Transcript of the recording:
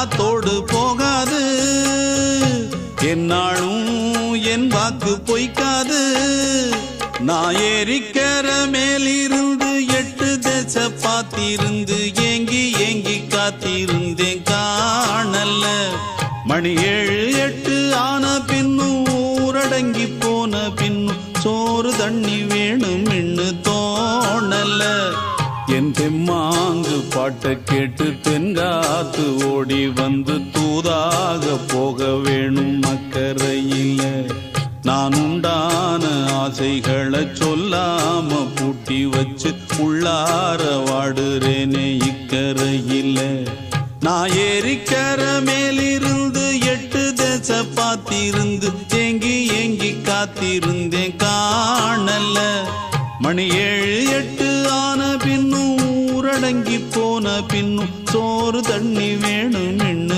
காத்தோடு போகாது, என்னாலும் என் வாக்கு பொய்க்காது. நான் ஏறிக்கிற மேலிருந்து 8 தேச பார்த்திருந்து ஏங்கி ஏங்கி காத்திருந்தேன் காணல. மணி 7 8 ஆன பின்னும் ஊரடங்கி போன பின்னும் சோறு தண்ணி வேணும் என்று தோணல. என் தெம்மாங்கு பாட்டை கேட்டு தென்காத்து ஓடி வந்து தூதாக போக வேணும் அக்கறையில. நான் உண்டான ஆசைகளை சொல்லாம பூட்டி வச்சு உள்ளார வாடுறேனே இக்கரையில. நான் ஏறிக்கிற மேலிருந்து 8 தேச பார்த்திருந்து ஏங்கி ஏங்கி காத்திருந்தேன் காணல. மணி 7 8 ஆன பின்னும் ஊரடங்கி போன பின்னும் சோறு தண்ணி வேணும் என்ன